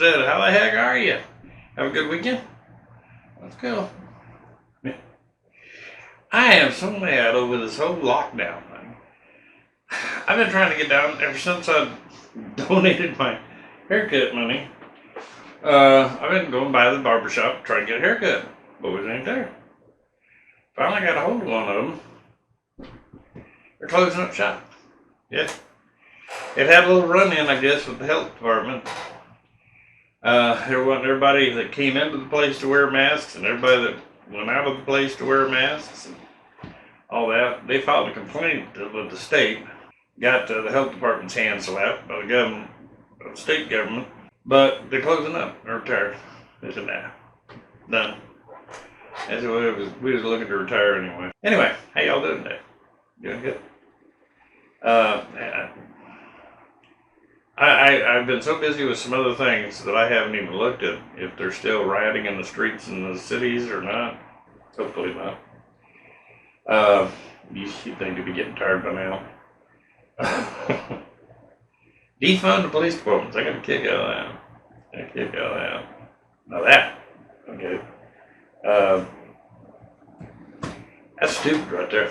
Homestead. How the heck are you? Have a good weekend? Let's go. I am so mad over this whole lockdown thing. I've been trying to get down ever since I donated my haircut money. I've been going by the barbershop trying to get a haircut. Boys ain't there. Finally got a hold of one of them. They're closing up shop. Yeah. It had a little run-in, I guess, with the health department. There wasn't everybody that came into the place to wear masks and everybody that went out of the place to wear masks and all that. They filed a complaint with the state. Got the health department's hand slapped by the government, the state government. But they're closing up. They're retired. They said, nah, done. That's what it was. We was looking to retire anyway. Anyway, how y'all doing today? Doing good? I've been so busy with some other things that I haven't even looked at if they're still rioting in the streets in the cities or not. Hopefully not. You think they'd be getting tired by now. Defund the police departments. I got a kick out of that. Now that, okay. That's stupid right there.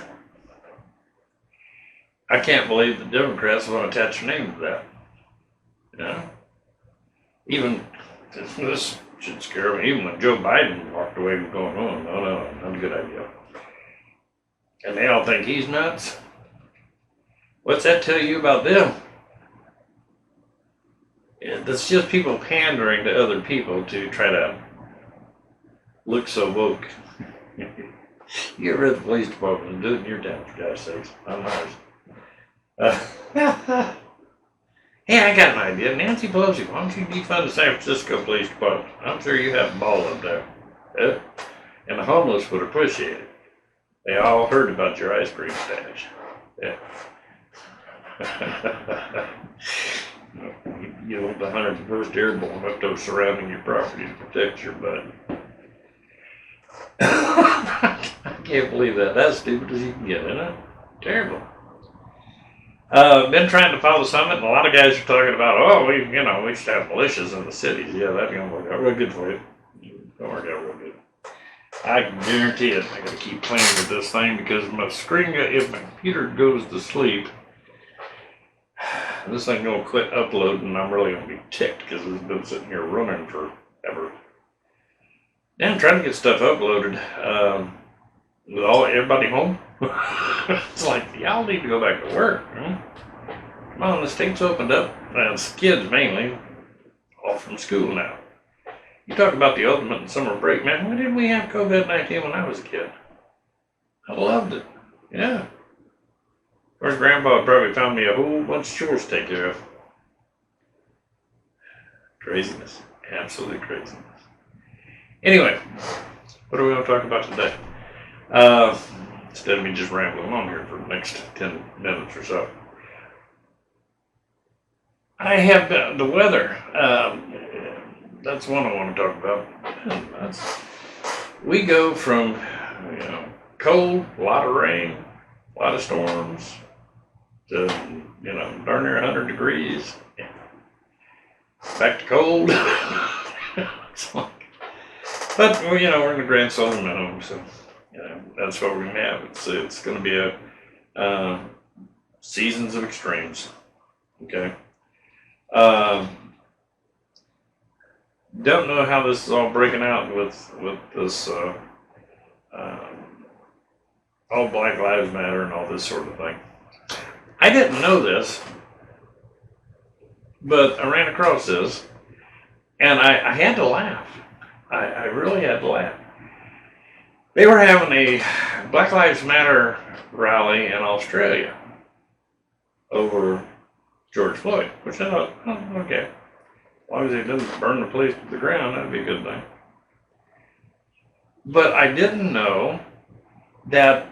I can't believe the Democrats want to attach their name to that. You know? Even, this should scare me, even when Joe Biden walked away from going, oh, no, not a good idea. And they all think he's nuts. What's that tell you about them? That's just people pandering to other people to try to look so woke. You get rid of the police department and do it in your town, for God's sakes, not ours. Hey, I got an idea. Nancy Pelosi, why don't you defund the San Francisco Police Department? I'm sure you have a ball up there. Yeah. And the homeless would appreciate it. They all heard about your ice cream stash. Yeah. You know, the 101st Airborne up there surrounding your property to protect your butt. I can't believe that. That's stupid as you can get, isn't it? Terrible. Been trying to follow the summit, and a lot of guys are talking about, oh, we should have militias in the cities. Yeah, that's gonna work out real good for you. Gonna work out real good. I can guarantee it. I gotta keep playing with this thing because my screen, if my computer goes to sleep, this thing gonna quit uploading, and I'm really gonna be ticked because it's been sitting here running forever. Yeah, I'm trying to get stuff uploaded. With everybody home. It's like, y'all need to go back to work. Come on, the state's opened up. And it's kids mainly, all from school now. You talk about the ultimate summer break, man. Why didn't we have COVID-19 when I was a kid? I loved it. Yeah. Of course, Grandpa probably found me a whole bunch of chores to take care of. Craziness. Absolutely craziness. Anyway, what are we going to talk about today? Instead of me just rambling on here for the next 10 minutes or so. I have the weather. That's one I want to talk about. We go from, cold, a lot of rain, a lot of storms, to, darn near 100 degrees. Back to cold. It's like, but, we're in the Grand Southern home, so. That's what we're going to have. It's going to be a seasons of extremes. Okay. Don't know how this is all breaking out with this all Black Lives Matter and all this sort of thing. I didn't know this, but I ran across this, and I had to laugh. I really had to laugh. They were having a Black Lives Matter rally in Australia over George Floyd, which I thought, oh, okay. As long as he doesn't burn the place to the ground, that'd be a good thing. But I didn't know that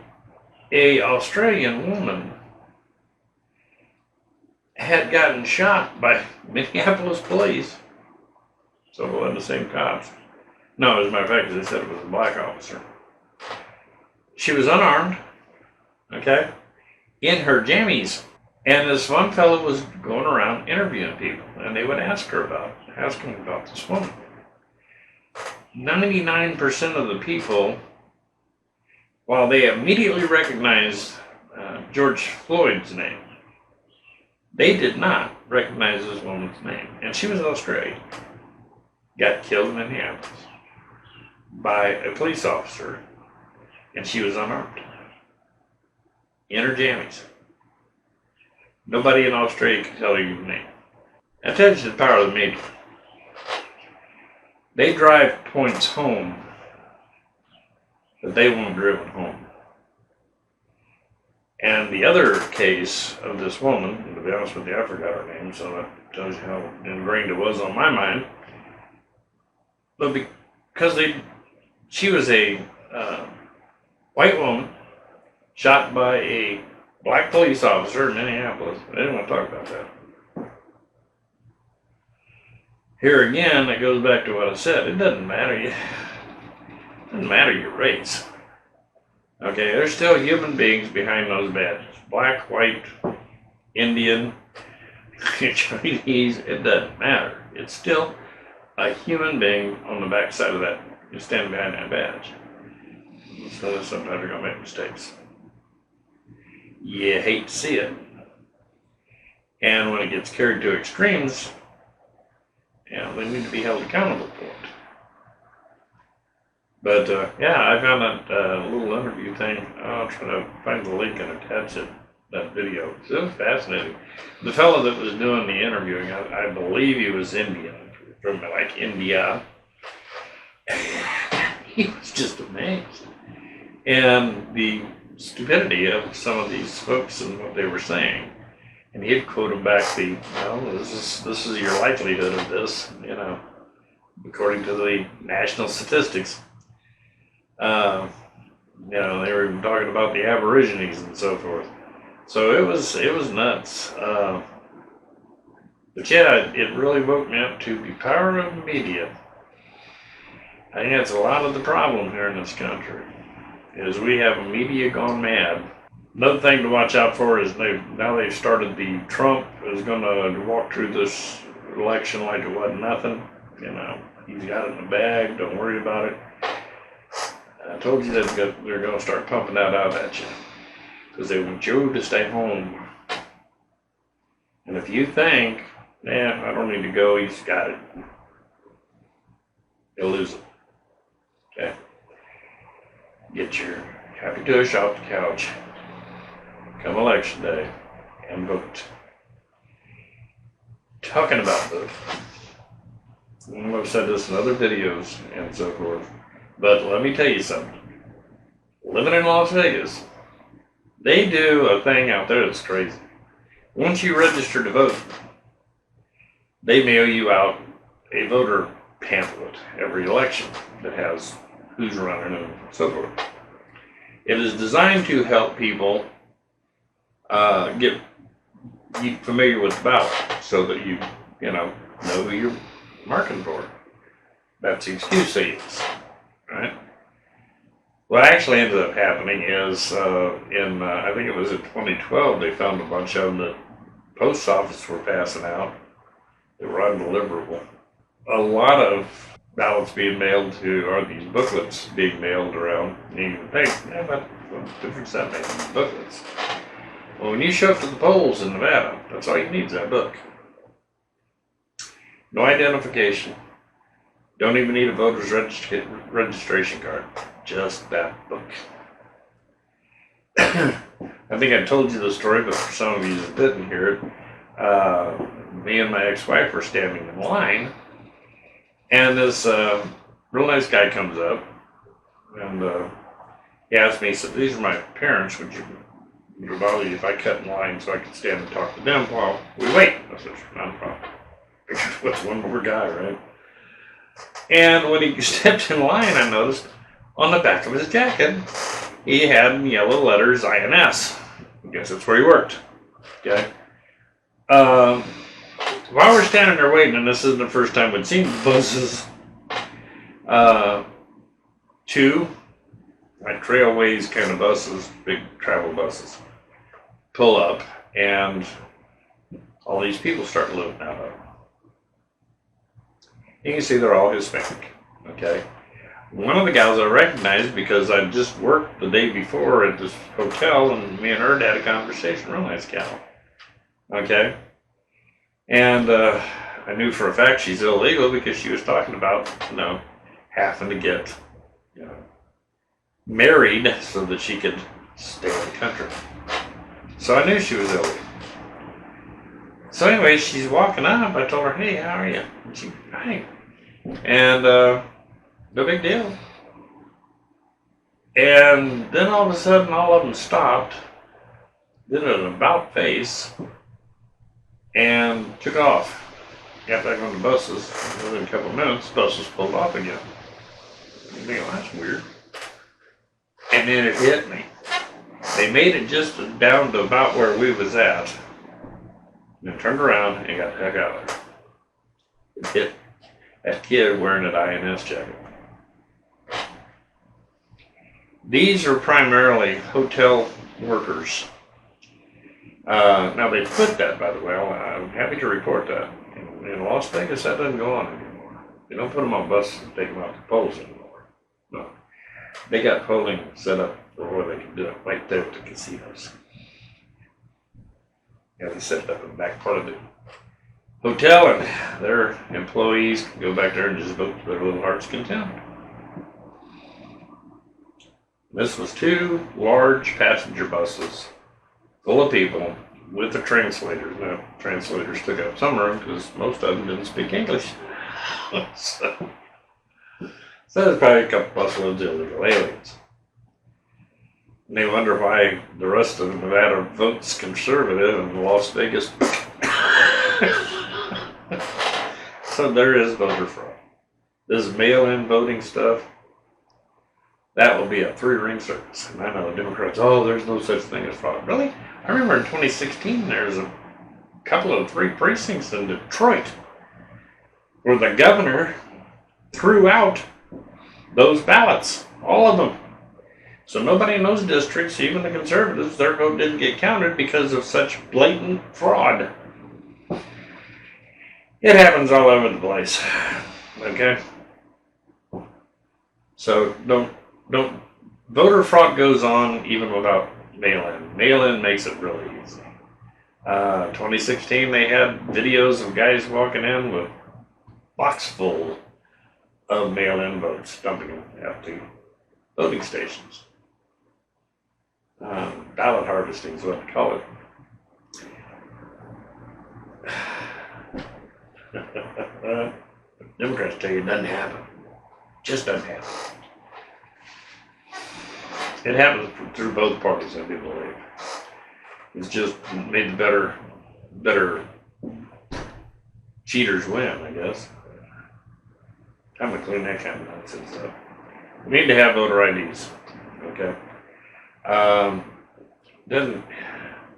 a Australian woman had gotten shot by Minneapolis police. So it wasn't the same cops. No, as a matter of fact, they said it was a black officer. She was unarmed, okay, in her jammies, And this one fellow was going around interviewing people, and they would ask him about this woman. 99% of the people, while they immediately recognized George Floyd's name, they did not recognize this woman's name. And she was Australian. Got killed in Minneapolis by a police officer, and she was unarmed. In her jammies. Nobody in Australia can tell you your name. That tells you the power of the media. They drive points home that they want driven home. And the other case of this woman, and to be honest with you, I forgot her name, so that tells you how ingrained it was on my mind. But because she was a white woman shot by a black police officer in Minneapolis. I didn't want to talk about that. Here again, it goes back to what I said. It doesn't matter. It doesn't matter your race. Okay, there's still human beings behind those badges. Black, white, Indian, Chinese, it doesn't matter. It's still a human being on the backside of that. You're standing behind that badge. So sometimes you're going to make mistakes. You hate to see it. And when it gets carried to extremes, they need to be held accountable for it. But I found that little interview thing. I'll try to find the link and attach it, that video. It was fascinating. The fellow that was doing the interviewing, I believe he was Indian, from like India. He was just amazed. And the stupidity of some of these folks and what they were saying. And he'd quote them back this is your likelihood of this, according to the national statistics. They were even talking about the Aborigines and so forth. So it was nuts. But yeah, it really woke me up to the power of media. I think that's a lot of the problem here in this country, is we have a media gone mad. Another thing to watch out for is they've started the Trump is going to walk through this election like it wasn't nothing. He's got it in the bag. Don't worry about it. I told you that they're going to start pumping that out at you because they want you to stay home. And if you think, I don't need to go, he's got it, he'll lose it. Okay? Get your happy tush off the couch come election day and vote. Talking about vote, I've said this in other videos and so forth, but let me tell you something. Living in Las Vegas, they do a thing out there that's crazy. Once you register to vote, they mail you out a voter pamphlet every election that has who's running and so forth. It is designed to help people get you familiar with the ballot so that you know who you're marking for. That's the excuse they use, right? What actually ended up happening is I think it was in 2012, they found a bunch of them that post office were passing out. They were undeliverable. A lot of ballots being mailed or these booklets being mailed around. And you would think, what difference that makes in booklets? Well, when you show up to the polls in Nevada, that's all you need is that book. No identification. Don't even need a voter's registration card. Just that book. I think I told you the story, but for some of you that didn't hear it, me and my ex-wife were standing in line, and this real nice guy comes up, and he asked me, he said, "These are my parents, would it bother you if I cut in line so I could stand and talk to them while we wait?" I said, "Not a problem." What's one more guy, right? And when he stepped in line, I noticed on the back of his jacket, he had in yellow letters INS. I guess that's where he worked. Okay. While we're standing there waiting, and this isn't the first time we'd seen buses, two like trailways kind of buses, big travel buses, pull up, and all these people start living out of. You can see they're all Hispanic, okay? One of the gals I recognized because I just worked the day before at this hotel, and me and her had a conversation, real nice gal, okay? And I knew for a fact she's illegal because she was talking about, having to get, married so that she could stay in the country. So I knew she was illegal. So anyway, she's walking up. I told her, "Hey, how are you?" And she, "Hi." And no big deal. And then all of a sudden, all of them stopped, did an about face, and took off. Got back on the buses. Within a couple of minutes, buses pulled off again. You know, that's weird. And then it hit me. They made it just down to about where we was at. And turned around and got the heck out of there. It hit that kid wearing an INS jacket. These are primarily hotel workers. Now they put that, by the way. I'm happy to report that. In Las Vegas, that doesn't go on anymore. They don't put them on buses and take them out to polls anymore. No. They got polling set up for where they can do it right there at the casinos. Yeah, they set up in the back part of the hotel, and their employees can go back there and just vote to their little heart's content. This was 2 large passenger buses full of people with the translators. Now, translators took up some room because most of them didn't speak English. so there's probably a couple busloads of illegal aliens. And they wonder why the rest of Nevada votes conservative and Las Vegas. So there is voter fraud. This mail-in voting stuff, that will be a 3-ring circus. And I know the Democrats, there's no such thing as fraud. Really? I remember in 2016, there was a couple of 3 precincts in Detroit where the governor threw out those ballots, all of them. So nobody in those districts, even the conservatives, their vote didn't get counted because of such blatant fraud. It happens all over the place. Okay? So don't voter fraud goes on even without mail-in. Mail-in makes it really easy. 2016, they had videos of guys walking in with box full of mail-in votes, dumping them at the voting stations. Ballot harvesting is what they call it. Democrats tell you it doesn't happen. Just doesn't happen. It happens through both parties, I do believe. It's just made the better cheaters win, I guess. I'm gonna clean that kind of nonsense up. We need to have voter IDs. Okay.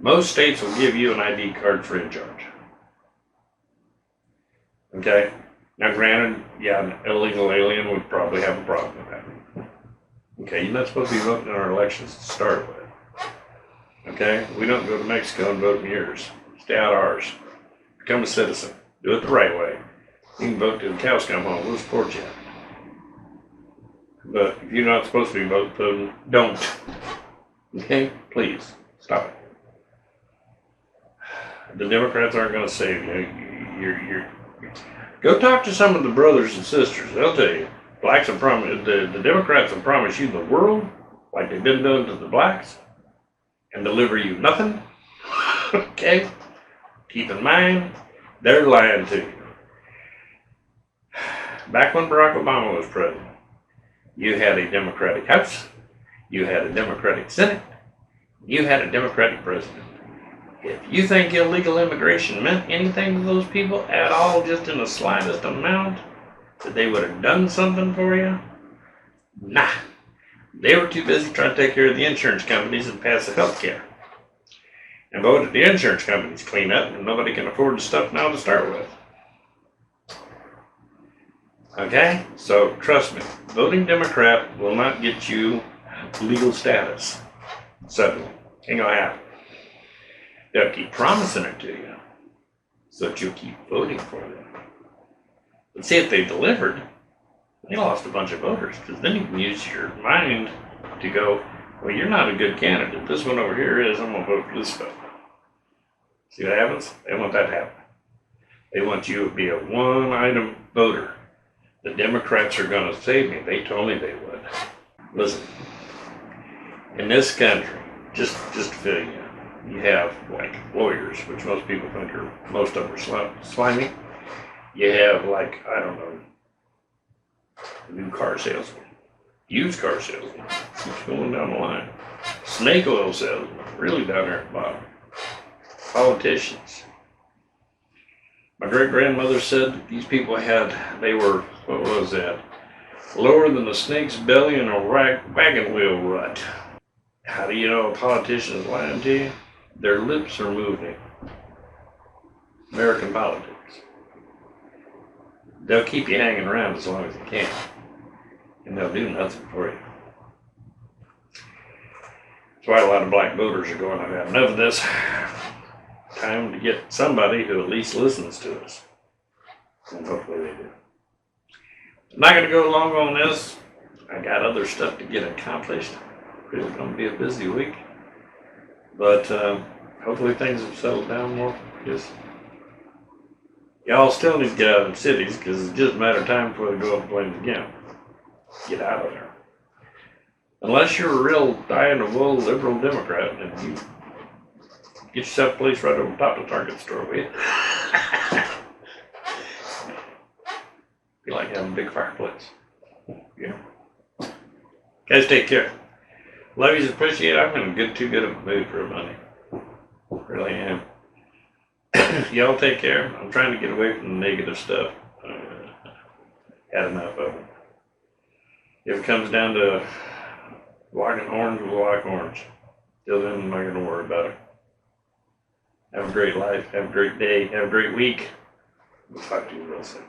Most states will give you an ID card free of charge. Okay. Now, granted, an illegal alien would probably have a problem with that. Okay, you're not supposed to be voting in our elections to start with. Okay, we don't go to Mexico and vote in yours. Stay out of ours. Become a citizen. Do it the right way. You can vote till the cows come home. We'll support you. But if you're not supposed to be voting, don't. Okay, please stop it. The Democrats aren't going to save you. Go talk to some of the brothers and sisters. They'll tell you. Blacks will promise, the Democrats will promise you the world, like they've been doing to the blacks, and deliver you nothing. Okay? Keep in mind, they're lying to you. Back when Barack Obama was president, you had a Democratic House, you had a Democratic Senate, you had a Democratic president. If you think illegal immigration meant anything to those people at all, just in the slightest amount, that they would have done something for you, nah. They were too busy trying to take care of the insurance companies and pass the health care. And voted the insurance companies clean up, and nobody can afford the stuff now to start with. Okay? So, trust me, voting Democrat will not get you legal status suddenly. Ain't gonna happen. They'll keep promising it to you so that you'll keep voting for them. But see, if they delivered, they lost a bunch of voters, because then you can use your mind to go, well, you're not a good candidate. This one over here is. I'm going to vote for this stuff. See what happens? They want that to happen. They want you to be a one-item voter. The Democrats are going to save me. They told me they would. Listen, in this country, just to fill you in, you have like lawyers, which most people think are, most of them are slimy. You have like, I don't know, new car salesman, used car salesman, keeps going down the line. Snake oil salesman, really down there at the bottom. Politicians. My great-grandmother said that these people they were, what was that? Lower than a snake's belly in a wagon wheel rut. How do you know a politician is lying to you? Their lips are moving. American politics. They'll keep you hanging around as long as they can. And they'll do nothing for you. That's why a lot of black voters are going, I've had enough of this. Time to get somebody who at least listens to us. And hopefully they do. I'm not going to go long on this. I got other stuff to get accomplished. Really going to be a busy week. But hopefully things have settled down more. Because y'all still need to get out of the cities, because it's just a matter of time before they go up flames again. Get out of there. Unless you're a real die-in-the-wool liberal Democrat, and you get yourself a place right over top of the Target store, will you? Be like having a big fireplace. Yeah. Guys, take care. Love yous, appreciate it. I'm in too good of a mood for Monday. Really am. Y'all take care. I'm trying to get away from the negative stuff. Had enough of it. If it comes down to locking horns, we'll lock horns. Till then, I'm not going to worry about it. Have a great life. Have a great day. Have a great week. We'll talk to you real soon.